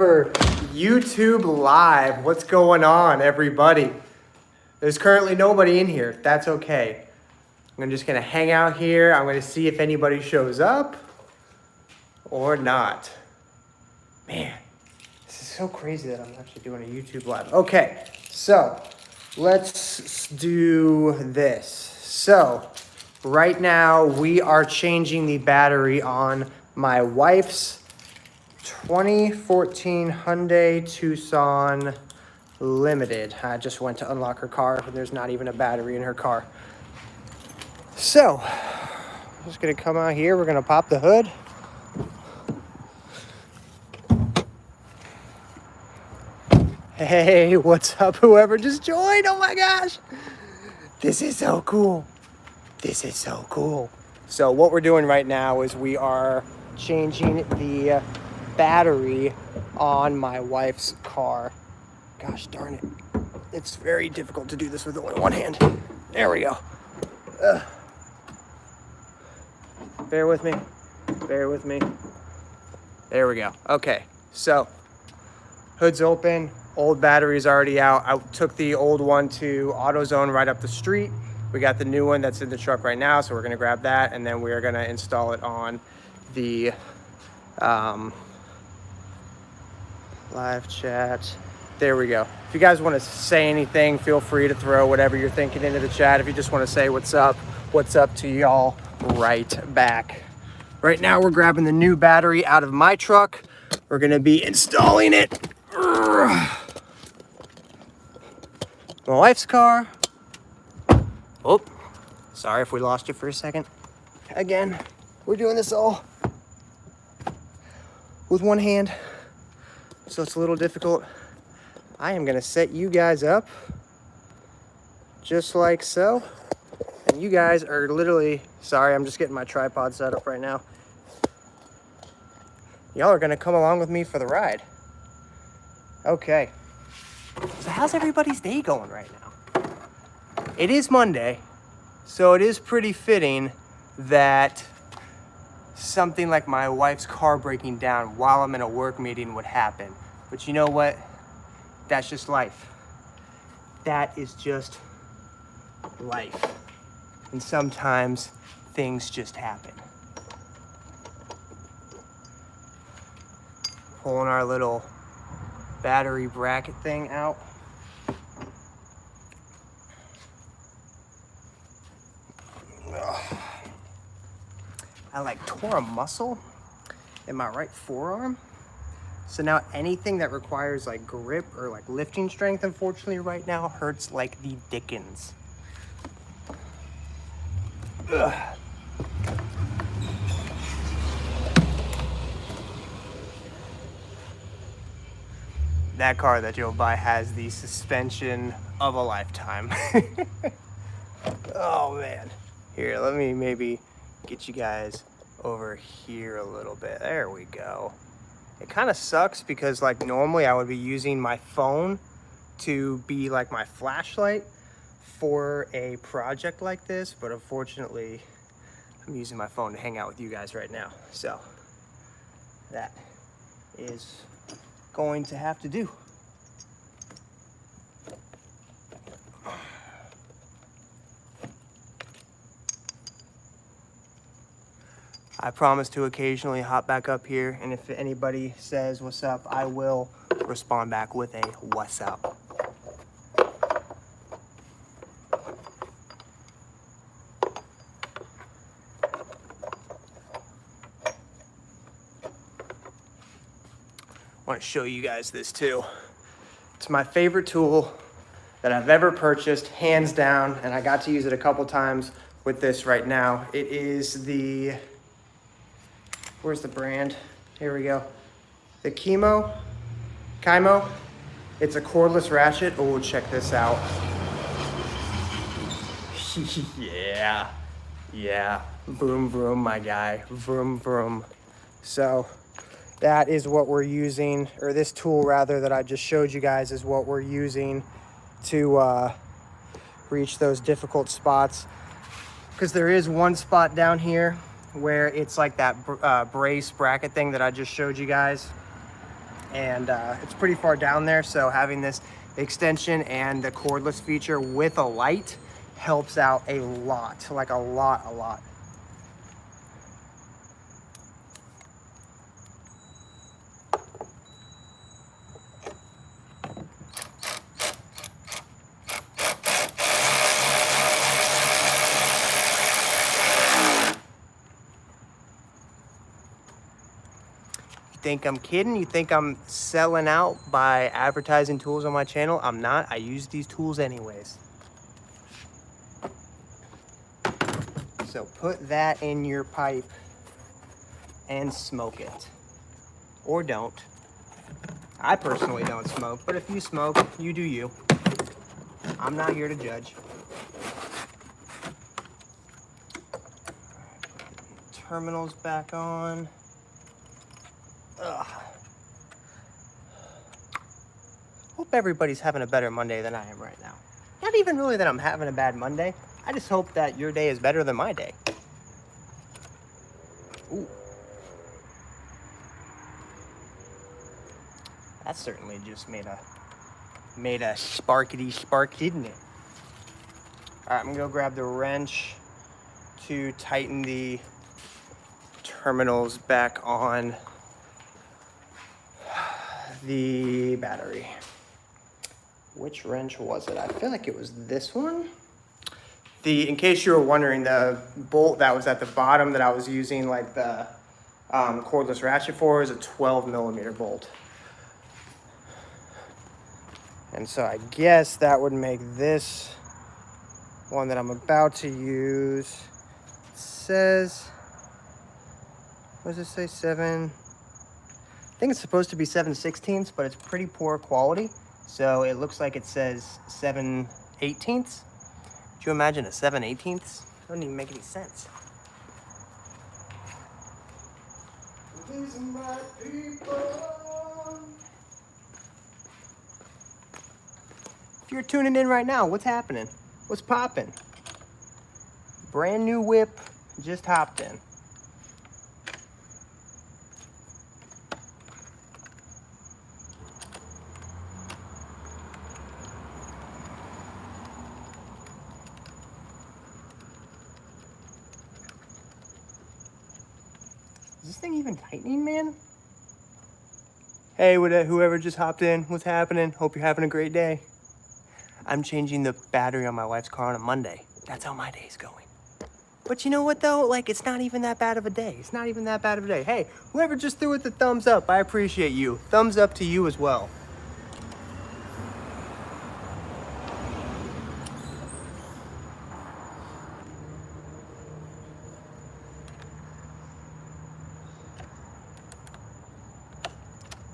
For YouTube Live, what's going on, everybody? There's currently nobody in here. That's okay. I'm just gonna hang out here. I'm gonna see if anybody shows up or not. Man, this is so crazy that I'm actually doing a YouTube Live. Okay, so let's do this. So right now we are changing the battery on my wife's 2014 Hyundai Tucson Limited. I just went to unlock her car and there's not even a battery in her car. So, I'm just gonna come out here. We're gonna pop the hood. Hey, what's up, whoever just joined? Oh my gosh. This is so cool. This is so cool. So what we're doing right now is we are changing the battery on my wife's car. Gosh darn it. It's very difficult to do this with only one hand. There we go. Bear with me. Bear with me. There we go. Okay, so hood's open. Old battery's already out. I took the old one to AutoZone right up the street. We got the new one that's in the truck right now, so we're gonna grab that and then we're gonna install it on the live chat. There we go. If you guys want to say anything, feel free to throw whatever you're thinking into the chat. If you just want to say what's up to y'all right back. Right now we're grabbing the new battery out of my truck. We're going to be installing it. My wife's car. Oh, sorry if we lost you for a second. Again, we're doing this all with one hand, so it's a little difficult. I am gonna set you guys up just like so. And you guys are literally, sorry, I'm just getting my tripod set up right now. Y'all are gonna come along with me for the ride. Okay, so how's everybody's day going right now? It is Monday, so it is pretty fitting that something like my wife's car breaking down while I'm in a work meeting would happen. But you know what? That's just life. That is just life. And sometimes things just happen. Pulling our little battery bracket thing out. I like tore a muscle in my right forearm. So now anything that requires like grip or like lifting strength, unfortunately right now, hurts like the dickens. Ugh. That car that you'll buy has the suspension of a lifetime. Oh man. Here, let me maybe get you guys over here a little bit. There we go. It kind of sucks because like normally I would be using my phone to be like my flashlight for a project like this, but unfortunately I'm using my phone to hang out with you guys right now. So that is going to have to do. I promise to occasionally hop back up here, and if anybody says what's up, I will respond back with a what's up. I want to show you guys this too. It's my favorite tool that I've ever purchased, hands down, and I got to use it a couple times with this right now. It is the, where's the brand? Here we go. The Kymo. It's a cordless ratchet. Oh, check this out. Yeah. Vroom, vroom, my guy. Vroom, vroom. So that is what we're using, or this tool rather that I just showed you guys is what we're using to reach those difficult spots. Because there is one spot down here where it's like that brace bracket thing that I just showed you guys. and it's pretty far down there, so having this extension and the cordless feature with a light helps out a lot, like a lot. Think I'm kidding? You think I'm selling out by advertising tools on my channel? I'm not. I use these tools anyways. So put that in your pipe and smoke it. Or don't. I personally don't smoke, but if you smoke, you do you. I'm not here to judge. Terminals back on. Ugh. Hope everybody's having a better Monday than I am right now. Not even really that I'm having a bad Monday. I just hope that your day is better than my day. Ooh. That certainly just made a sparkity spark, didn't it? All right, I'm gonna go grab the wrench to tighten the terminals back on the battery. Which wrench was it? I feel like it was this one. In case you were wondering, the bolt that was at the bottom that I was using like the cordless ratchet for is a 12mm bolt. And so I guess that would make this one that I'm about to use. It says, what does it say? 7. I think it's supposed to be 7/16, but it's pretty poor quality. So it looks like it says 7/18. Could you imagine a 7/18? Doesn't even make any sense. These are my people. If you're tuning in right now, what's happening? What's popping? Brand new whip, just hopped in. Is this thing even tightening, man? Hey, whoever just hopped in, what's happening? Hope you're having a great day. I'm changing the battery on my wife's car on a Monday. That's how my day's going. But you know what though? Like, it's not even that bad of a day. It's not even that bad of a day. Hey, whoever just threw it the thumbs up, I appreciate you. Thumbs up to you as well.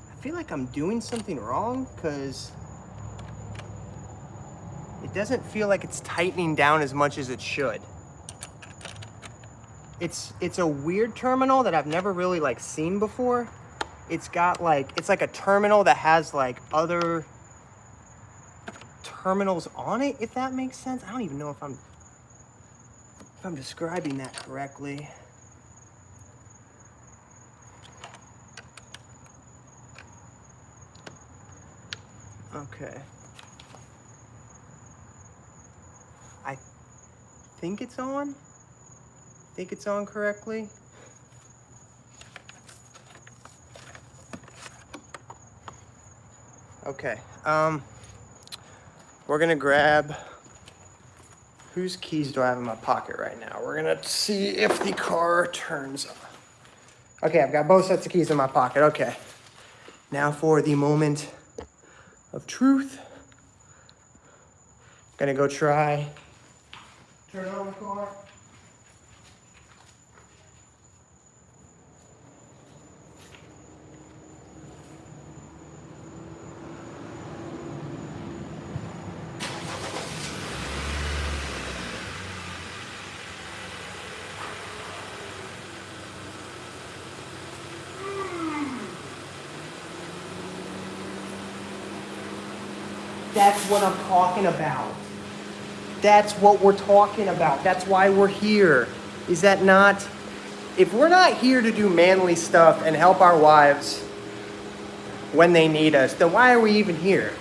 I feel like I'm doing something wrong because it doesn't feel like it's tightening down as much as it should. It's a weird terminal that I've never really like seen before. It's got like, it's like a terminal that has like other terminals on it, if that makes sense. I don't even know if I'm describing that correctly. Okay. I think it's on. I think it's on correctly. Okay. We're gonna grab, whose keys do I have in my pocket right now? We're gonna see if the car turns on. Okay, I've got both sets of keys in my pocket. Okay. Now for the moment of truth. Gonna go try, turn on the car. That's what I'm talking about. That's what we're talking about. That's why we're here. Is that not? If we're not here to do manly stuff and help our wives, when they need us, then why are we even here?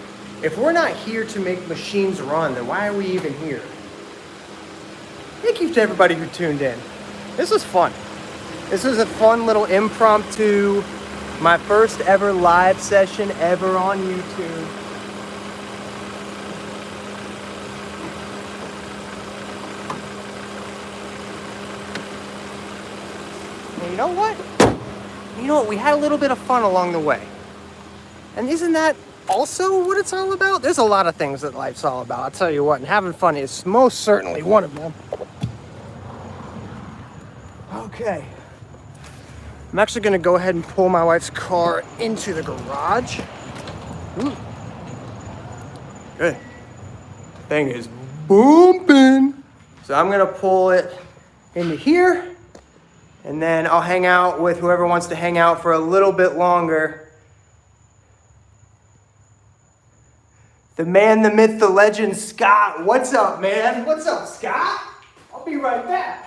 If we're not here to make machines run, then why are we even here? Thank you to everybody who tuned in. This was fun. This was a fun little impromptu, my first ever live session ever on YouTube. And you know what? We had a little bit of fun along the way. And isn't that also what it's all about? There's a lot of things that life's all about, I'll tell you what, and having fun is most certainly one of them. Okay. I'm actually gonna go ahead and pull my wife's car into the garage. Ooh. Good. Thing is booming. So I'm gonna pull it into here, and then I'll hang out with whoever wants to hang out for a little bit longer. The man, the myth, the legend, Scott. What's up, man? What's up, Scott? I'll be right back.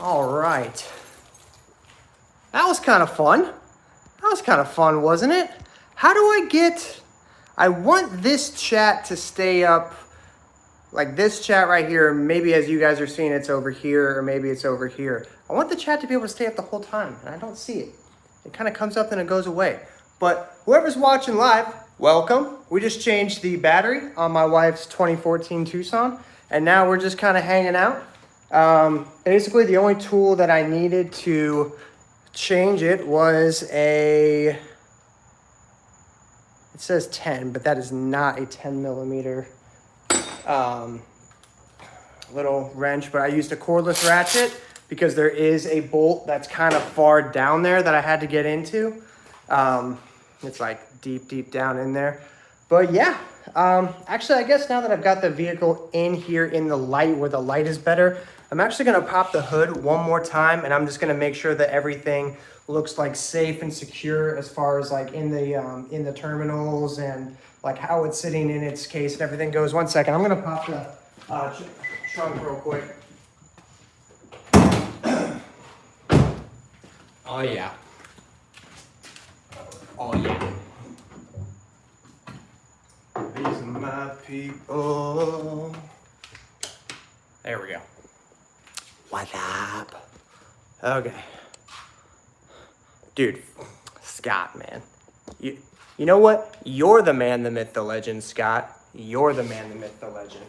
All right. That was kind of fun. That was kind of fun, wasn't it? How do I want this chat to stay up, like this chat right here. Maybe as you guys are seeing, it's over here, or maybe it's over here. I want the chat to be able to stay up the whole time, and I don't see it. It kind of comes up and it goes away. But whoever's watching live, welcome. We just changed the battery on my wife's 2014 Tucson, and now we're just kind of hanging out. Basically the only tool that I needed to change it was it says 10, but that is not a 10 millimeter little wrench, but I used a cordless ratchet because there is a bolt that's kind of far down there that I had to get into. It's like deep down in there. But yeah, actually I guess now that I've got the vehicle in here in the light where the light is better, I'm actually gonna pop the hood one more time, and I'm just gonna make sure that everything looks like safe and secure as far as like in the terminals and like how it's sitting in its case and everything goes. One second, I'm gonna pop the trunk real quick. Oh yeah. Oh yeah. These are my people. There we go. What's up? Okay. Dude, Scott, man. You know what? You're the man, the myth, the legend, Scott. You're the man, the myth, the legend.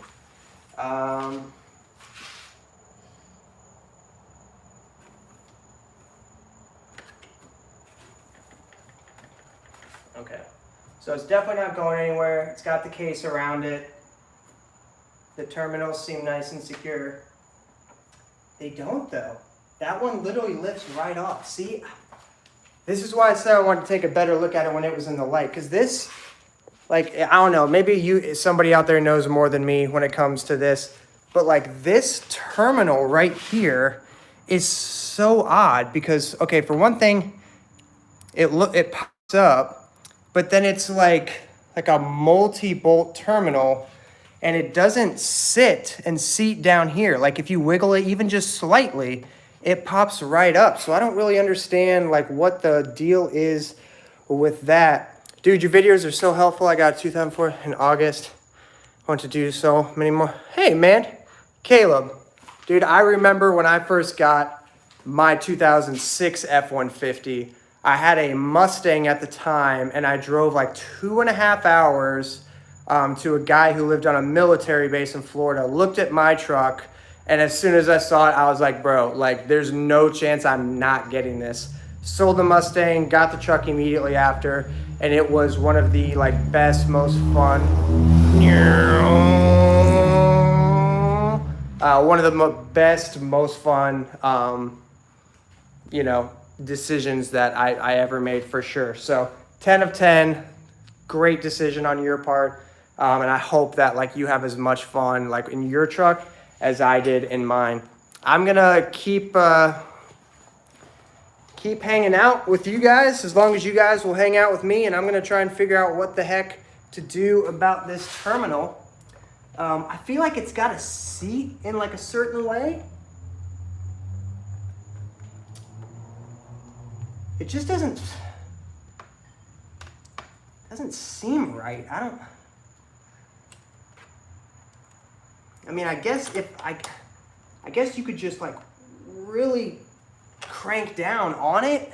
Okay. So it's definitely not going anywhere. It's got the case around it. The terminals seem nice and secure. They don't though. That one literally lifts right off. See, this is why I said I wanted to take a better look at it when it was in the light. Because this, like, I don't know, maybe somebody out there knows more than me when it comes to this. But like this terminal right here is so odd because, okay, for one thing, it pops up, but then it's like a multi-bolt terminal. And it doesn't sit and seat down here. Like if you wiggle it even just slightly, it pops right up. So I don't really understand like what the deal is with that. Dude, your videos are so helpful. I got 2004 in August. I want to do so many more. Hey man, Caleb. Dude, I remember when I first got my 2006 F-150, I had a Mustang at the time and I drove like 2.5 hours to a guy who lived on a military base in Florida, looked at my truck, and as soon as I saw it, I was like, bro, like there's no chance I'm not getting this. Sold the Mustang, got the truck immediately after, and it was one of the like best, most fun One of the best, most fun, decisions that I ever made for sure. So 10 of 10, great decision on your part. And I hope that like you have as much fun like in your truck as I did in mine. I'm gonna keep hanging out with you guys as long as you guys will hang out with me, and I'm gonna try and figure out what the heck to do about this terminal. I feel like it's got a seat in like a certain way. It just doesn't seem right. I guess I guess you could just like really crank down on it.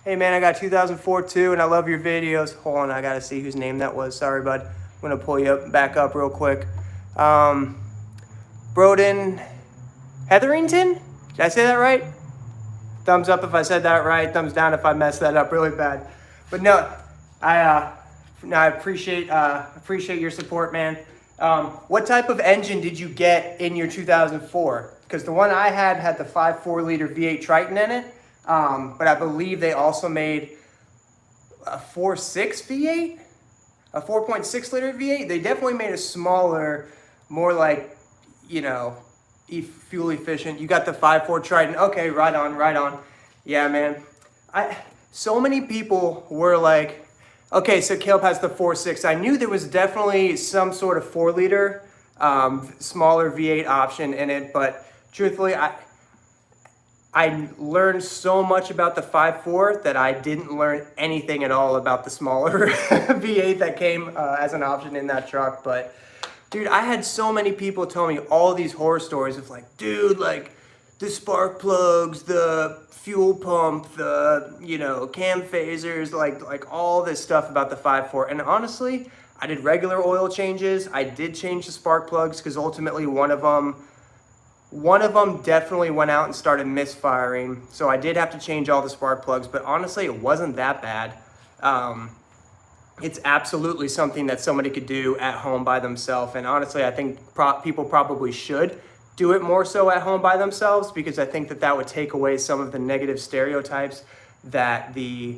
Hey man, I got 2004 too, and I love your videos. Hold on, I gotta see whose name that was. Sorry, bud. I'm gonna pull you back up real quick. Broden Hetherington? Did I say that right? Thumbs up if I said that right. Thumbs down if I messed that up really bad. But no, I appreciate your support, man. What type of engine did you get in your 2004? Because the one I had the 5.4 liter V8 Triton in it, but I believe they also made a 4.6 V8, a 4.6 liter V8. They definitely made a smaller, more like, fuel efficient. You got the 5.4 Triton. Okay, right on. Yeah, man. So many people were like, okay, so Caleb has the 4.6. I knew there was definitely some sort of 4 liter, smaller V8 option in it, but truthfully, I learned so much about the 5.4 that I didn't learn anything at all about the smaller V8 that came as an option in that truck. But dude, I had so many people tell me all these horror stories of like, dude, like the spark plugs, the fuel pump, the, cam phasers, like all this stuff about the 5.4. And honestly, I did regular oil changes. I did change the spark plugs because ultimately one of them definitely went out and started misfiring. So I did have to change all the spark plugs, but honestly, it wasn't that bad. It's absolutely something that somebody could do at home by themselves. And honestly, I think people probably should do it more so at home by themselves, because I think that would take away some of the negative stereotypes that the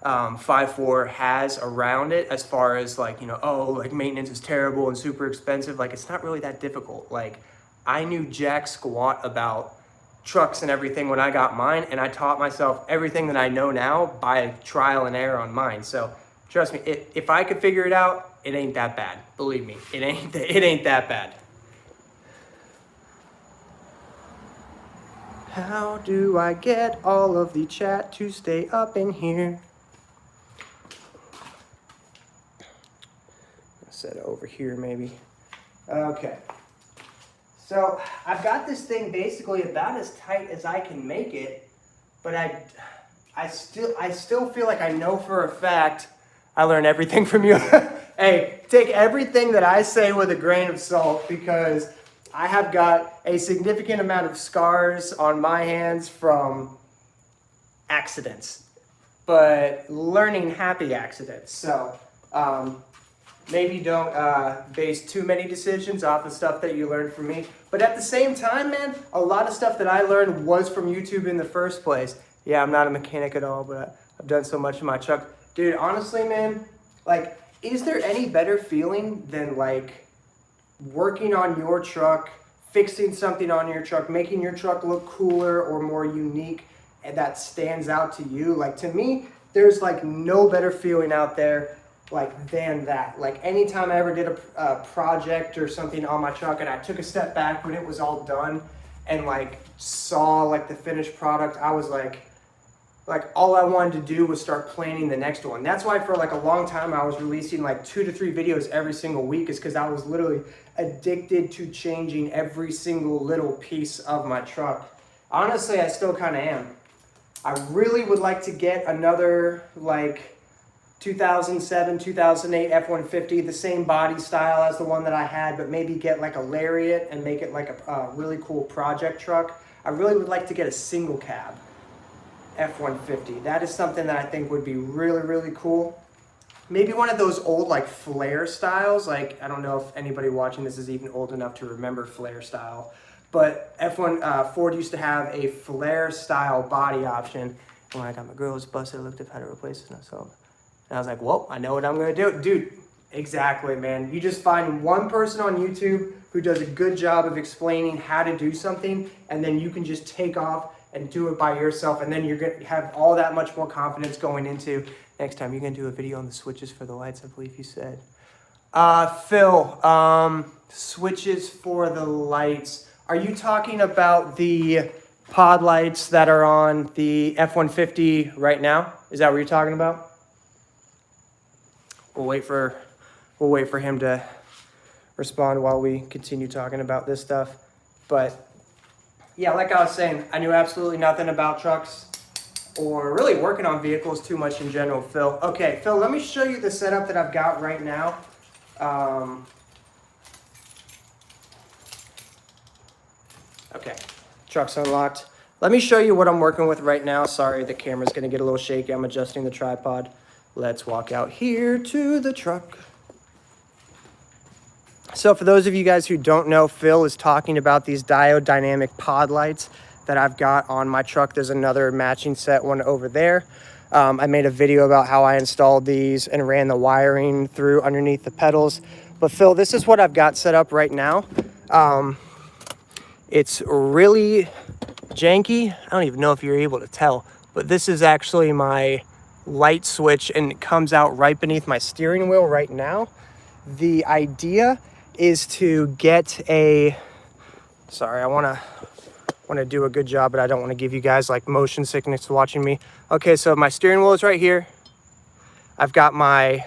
5.4 has around it, as far as like, like maintenance is terrible and super expensive. Like, it's not really that difficult. Like, I knew jack squat about trucks and everything when I got mine, and I taught myself everything that I know now by trial and error on mine. So trust me, if I could figure it out, it ain't that bad. Believe me, it ain't that bad. How do I get all of the chat to stay up in here? I'll set it over here maybe. Okay. So I've got this thing basically about as tight as I can make it, but I still feel like I know for a fact. I learn everything from you. Hey, take everything that I say with a grain of salt, because I have got a significant amount of scars on my hands from accidents, but learning happy accidents. So maybe don't base too many decisions off the stuff that you learned from me. But at the same time, man, a lot of stuff that I learned was from YouTube in the first place. Yeah, I'm not a mechanic at all, but I've done so much in my truck. Dude, honestly, man, like, is there any better feeling than like working on your truck, fixing something on your truck, making your truck look cooler or more unique and that stands out to you? Like, to me, there's like no better feeling out there like than that. Like, anytime I ever did a project or something on my truck and I took a step back when it was all done and like saw like the finished product, I was like all I wanted to do was start planning the next one. That's why for like a long time I was releasing like 2 to 3 videos every single week, is because I was literally addicted to changing every single little piece of my truck. Honestly, I still kind of am. I really would like to get another like 2007, 2008 F-150, the same body style as the one that I had, but maybe get like a Lariat and make it like a really cool project truck. I really would like to get a single cab F-150. That is something that I think would be really, really cool. maybe one of those old like flare styles. Like, I don't know if anybody watching this is even old enough to remember flare style, but Ford used to have a flare style body option. And when I got my grills busted, I looked up how to replace it. So and I was like, well, I know what I'm gonna do. Dude, exactly, man. You just find one person on YouTube who does a good job of explaining how to do something, and then you can just take off and do it by yourself, and then you're gonna have all that much more confidence going into next time. You're gonna do a video on the switches for the lights, I believe you said. Phil, switches for the lights. Are you talking about the pod lights that are on the F-150 right now? Is that what you're talking about? We'll wait for him to respond while we continue talking about this stuff. But yeah, like I was saying, I knew absolutely nothing about trucks or really working on vehicles too much in general, Phil. Okay, Phil, let me show you the setup that I've got right now. Okay, truck's unlocked. Let me show you what I'm working with right now. Sorry, the camera's gonna get a little shaky. I'm adjusting the tripod. Let's walk out here to the truck. So for those of you guys who don't know, Phil is talking about these diode dynamic pod lights that I've got on my truck. There's another matching set one over there. I made a video about how I installed these and ran the wiring through underneath the pedals. But Phil, this is what I've got set up right now. It's really janky. I don't even know if you're able to tell, but this is actually my light switch, and it comes out right beneath my steering wheel right now. The idea is to get a, sorry, I want to do a good job, but I don't want to give you guys like motion sickness watching me. Okay, so my steering wheel is right here. I've got my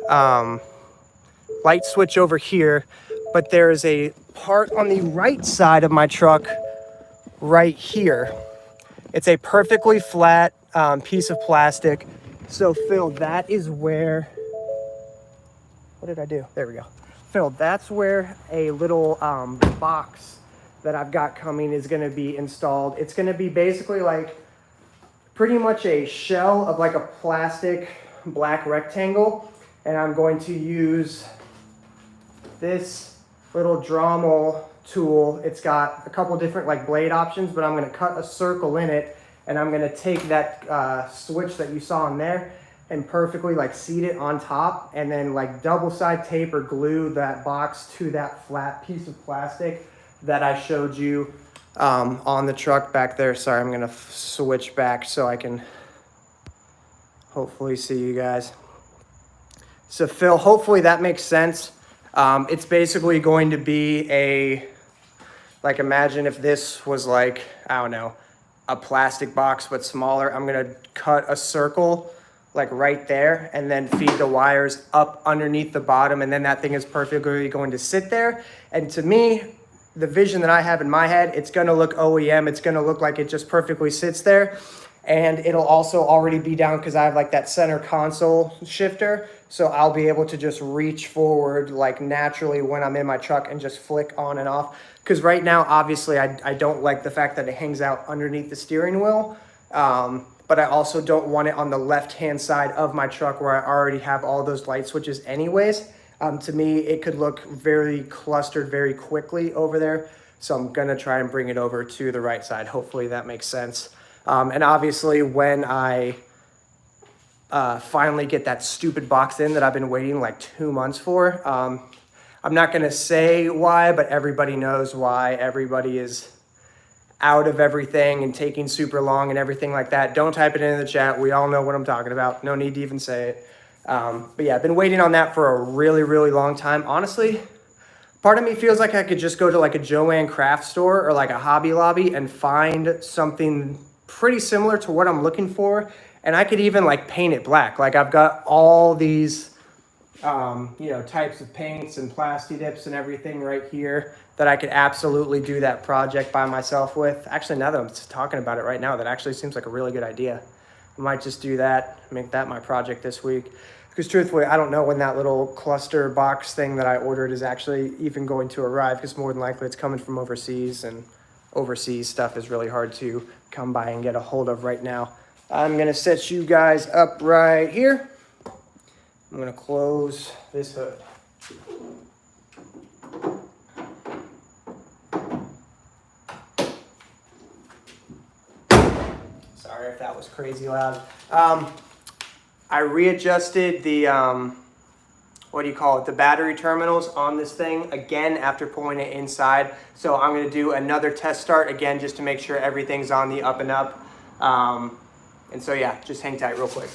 light switch over here, but there is a part on the right side of my truck right here. It's a perfectly flat piece of plastic. So Phil, that is where, what did I do? There we go. Phil, that's where a little box that I've got coming is gonna be installed. It's gonna be basically like pretty much a shell of like a plastic black rectangle. And I'm going to use this little Dremel tool. It's got a couple different like blade options, but I'm gonna cut a circle in it, and I'm gonna take that switch that you saw in there and perfectly like seat it on top, and then like double side tape or glue that box to that flat piece of plastic that I showed you on the truck back there. Sorry, I'm gonna switch back so I can hopefully see you guys. So Phil, hopefully that makes sense. It's basically going to be a, like imagine if this was like, I don't know, a plastic box but smaller. I'm gonna cut a circle like right there and then feed the wires up underneath the bottom, and then that thing is perfectly going to sit there. And to me, the vision that I have in my head, it's gonna look OEM. It's gonna look like it just perfectly sits there. And it'll also already be down because I have like that center console shifter. So I'll be able to just reach forward like naturally when I'm in my truck and just flick on and off. Because right now, obviously, I don't like the fact that it hangs out underneath the steering wheel. But I also don't want it on the left-hand side of my truck where I already have all those light switches anyways. To me, it could look very clustered very quickly over there. So I'm gonna try and bring it over to the right side. Hopefully that makes sense. And obviously when I finally get that stupid box in that I've been waiting like 2 months for, I'm not gonna say why, but everybody knows why. Everybody is out of everything and taking super long and everything like that. Don't type it in the chat. We all know what I'm talking about. No need to even say it. But yeah, I've been waiting on that for a really, really long time. Honestly, part of me feels like I could just go to like a Joann craft store or like a Hobby Lobby and find something pretty similar to what I'm looking for. And I could even like paint it black. Like I've got all these, types of paints and plasti dips and everything right here that I could absolutely do that project by myself with. Actually, now that I'm talking about it right now, that actually seems like a really good idea. I might just do that, make that my project this week. Because truthfully, I don't know when that little cluster box thing that I ordered is actually even going to arrive, because more than likely it's coming from overseas, and overseas stuff is really hard to come by and get a hold of right now. I'm gonna set you guys up right here. I'm gonna close this hood. Sorry if that was crazy loud. I readjusted the, the battery terminals on this thing again after pulling it inside. So I'm gonna do another test start again just to make sure everything's on the up and up. And so yeah, just hang tight real quick.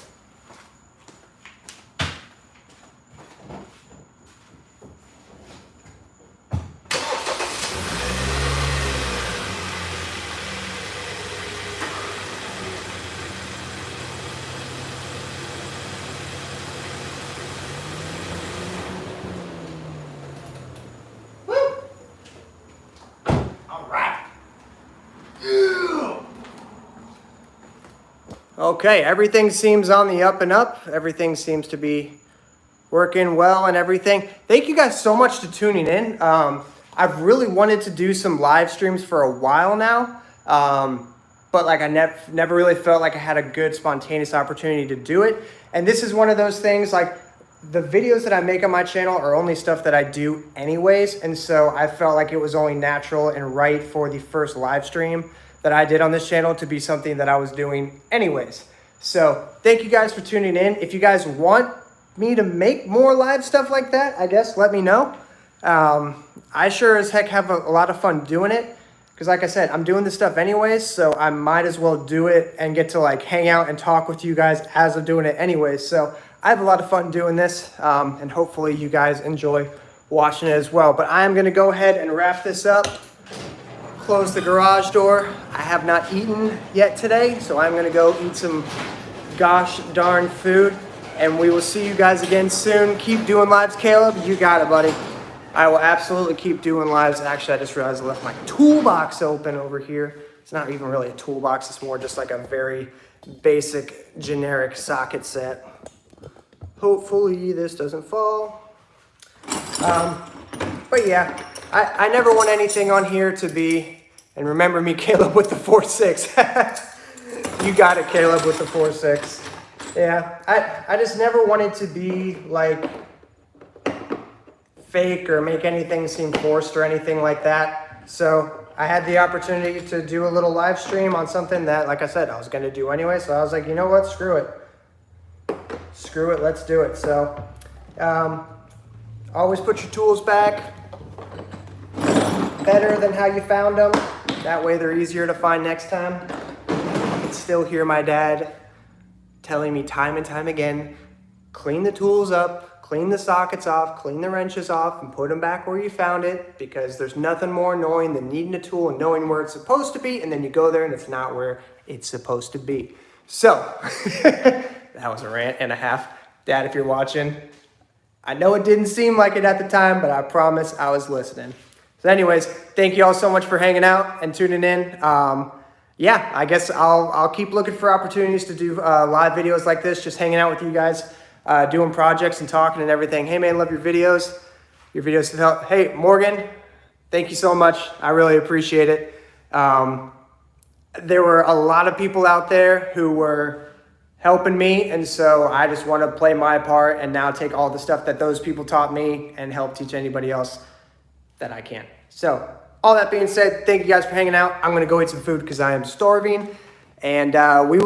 Okay, everything seems on the up and up. Everything seems to be working well and everything. Thank you guys so much for tuning in. I've really wanted to do some live streams for a while now, but like I never really felt like I had a good spontaneous opportunity to do it. And this is one of those things, like the videos that I make on my channel are only stuff that I do anyways. And so I felt like it was only natural and right for the first live stream that I did on this channel to be something that I was doing anyways. So thank you guys for tuning in. If you guys want me to make more live stuff like that, I guess let me know. I sure as heck have a lot of fun doing it, because like I said, I'm doing this stuff anyways, so I might as well do it and get to like hang out and talk with you guys as I'm doing it anyways. So I have a lot of fun doing this, and hopefully you guys enjoy watching it as well. But I'm gonna go ahead and wrap this up. Close the garage door. I have not eaten yet today, so I'm gonna go eat some gosh darn food, and we will see you guys again soon. Keep doing lives, Caleb. You got it, buddy. I will absolutely keep doing lives. Actually, I just realized I left my toolbox open over here. It's not even really a toolbox. It's more just like a very basic, generic socket set. Hopefully this doesn't fall. But yeah, I never want anything on here to be, and remember me, Caleb, with the 4.6. You got it, Caleb, with the 4.6. Yeah, I just never wanted to be like fake or make anything seem forced or anything like that. So I had the opportunity to do a little live stream on something that, like I said, I was going to do anyway. So I was like, you know what? Screw it. Screw it. Let's do it. So always put your tools back better than how you found them. That way they're easier to find next time. I can still hear my dad telling me time and time again, clean the tools up, clean the sockets off, clean the wrenches off, and put them back where you found it, because there's nothing more annoying than needing a tool and knowing where it's supposed to be, and then you go there and it's not where it's supposed to be. So, that was a rant and a half. Dad, if you're watching, I know it didn't seem like it at the time, but I promise I was listening. So anyways, thank you all so much for hanging out and tuning in. Yeah, I guess I'll keep looking for opportunities to do live videos like this, just hanging out with you guys, doing projects and talking and everything. Hey man, love your videos. Your videos help. Hey, Morgan, thank you so much. I really appreciate it. There were a lot of people out there who were helping me, and so I just want to play my part and now take all the stuff that those people taught me and help teach anybody else that I can. So all that being said, thank you guys for hanging out. I'm gonna go eat some food because I am starving, and we will